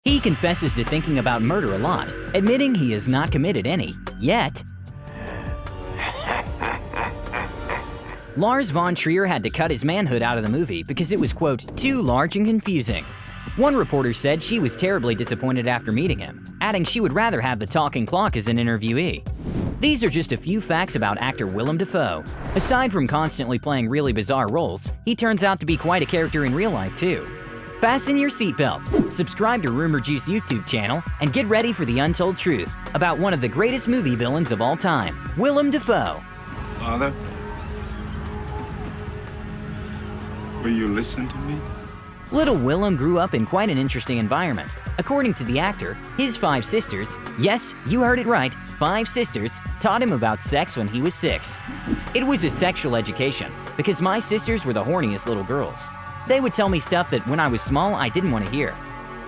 He confesses to thinking about murder a lot, admitting he has not committed any, yet. Lars von Trier had to cut his manhood out of the movie because it was, quote, too large and confusing. One reporter said she was terribly disappointed after meeting him, adding she would rather have the talking clock as an interviewee. These are just a few facts about actor Willem Dafoe. Aside from constantly playing really bizarre roles, he turns out to be quite a character in real life too. Fasten your seatbelts, subscribe to Rumour Juice YouTube channel, and get ready for the untold truth about one of the greatest movie villains of all time, Willem Dafoe. Father, will you listen to me? Little Willem grew up in quite an interesting environment. According to the actor, his 5 sisters, yes, you heard it right, 5 sisters, taught him about sex when he was 6. It was a sexual education, because my sisters were the horniest little girls. They would tell me stuff that when I was small I didn't want to hear.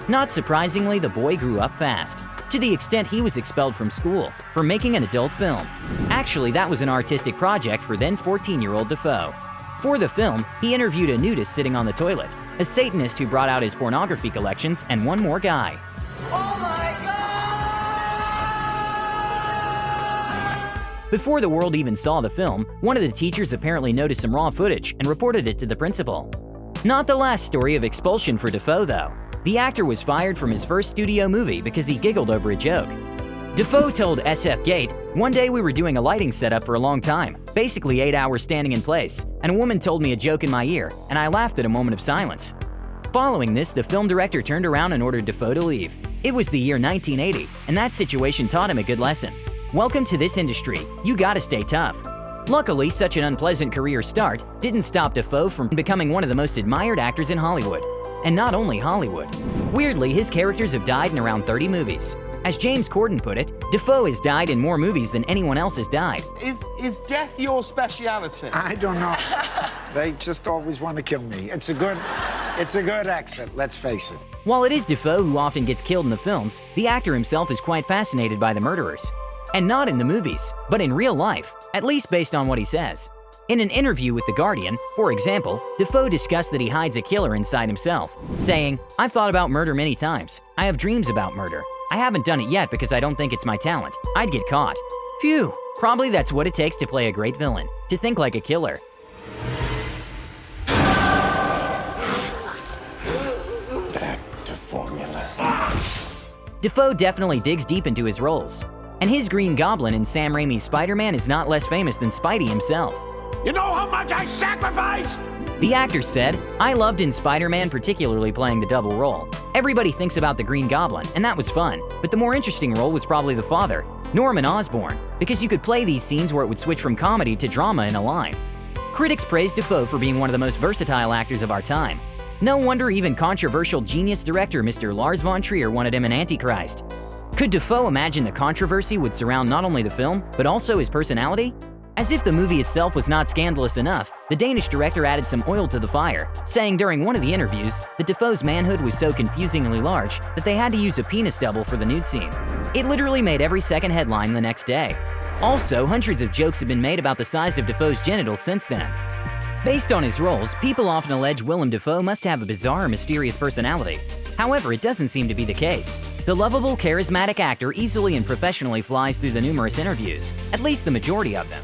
Not surprisingly, the boy grew up fast, to the extent he was expelled from school for making an adult film. Actually, that was an artistic project for then 14-year-old Dafoe. For the film, he interviewed a nudist sitting on the toilet, a Satanist who brought out his pornography collections, and one more guy. Oh my God! Before the world even saw the film, one of the teachers apparently noticed some raw footage and reported it to the principal. Not the last story of expulsion for Dafoe, though. The actor was fired from his first studio movie because he giggled over a joke. Dafoe told SF Gate, "One day we were doing a lighting setup for a long time, basically 8 hours standing in place, and a woman told me a joke in my ear, and I laughed at a moment of silence." Following this, the film director turned around and ordered Dafoe to leave. It was the year 1980, and that situation taught him a good lesson. Welcome to this industry, you gotta stay tough. Luckily, such an unpleasant career start didn't stop Dafoe from becoming one of the most admired actors in Hollywood. And not only Hollywood. Weirdly, his characters have died in around 30 movies. As James Corden put it, Dafoe has died in more movies than anyone else has died. Is death your speciality? I don't know. They just always want to kill me. It's a good exit, let's face it. While it is Dafoe who often gets killed in the films, the actor himself is quite fascinated by the murderers. And not in the movies, but in real life, at least based on what he says. In an interview with The Guardian, for example, Dafoe discussed that he hides a killer inside himself, saying, "I've thought about murder many times. I have dreams about murder. I haven't done it yet because I don't think it's my talent. I'd get caught." Phew, probably that's what it takes to play a great villain, to think like a killer. Back to formula. Dafoe definitely digs deep into his roles. And his Green Goblin in Sam Raimi's Spider-Man is not less famous than Spidey himself. You know how much I sacrificed? The actor said, "I loved in Spider-Man particularly playing the double role. Everybody thinks about the Green Goblin, and that was fun, but the more interesting role was probably the father, Norman Osborn, because you could play these scenes where it would switch from comedy to drama in a line." Critics praised Dafoe for being one of the most versatile actors of our time. No wonder even controversial genius director Mr. Lars von Trier wanted him an Antichrist. Could Dafoe imagine the controversy would surround not only the film, but also his personality? As if the movie itself was not scandalous enough, the Danish director added some oil to the fire, saying during one of the interviews that Dafoe's manhood was so confusingly large that they had to use a penis double for the nude scene. It literally made every second headline the next day. Also, hundreds of jokes have been made about the size of Dafoe's genitals since then. Based on his roles, people often allege Willem Dafoe must have a bizarre, mysterious personality. However, it doesn't seem to be the case. The lovable, charismatic actor easily and professionally flies through the numerous interviews, at least the majority of them.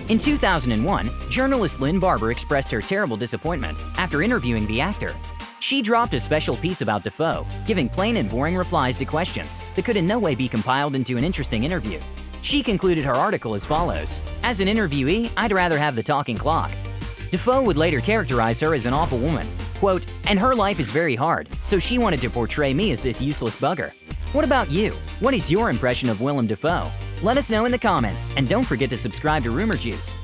In 2001, journalist Lynn Barber expressed her terrible disappointment after interviewing the actor. She dropped a special piece about Dafoe, giving plain and boring replies to questions that could in no way be compiled into an interesting interview. She concluded her article as follows, "As an interviewee, I'd rather have the talking clock." Dafoe would later characterize her as an awful woman. Quote, "And her life is very hard, so she wanted to portray me as this useless bugger." What about you? What is your impression of Willem Dafoe? Let us know in the comments, and don't forget to subscribe to Rumour Juice.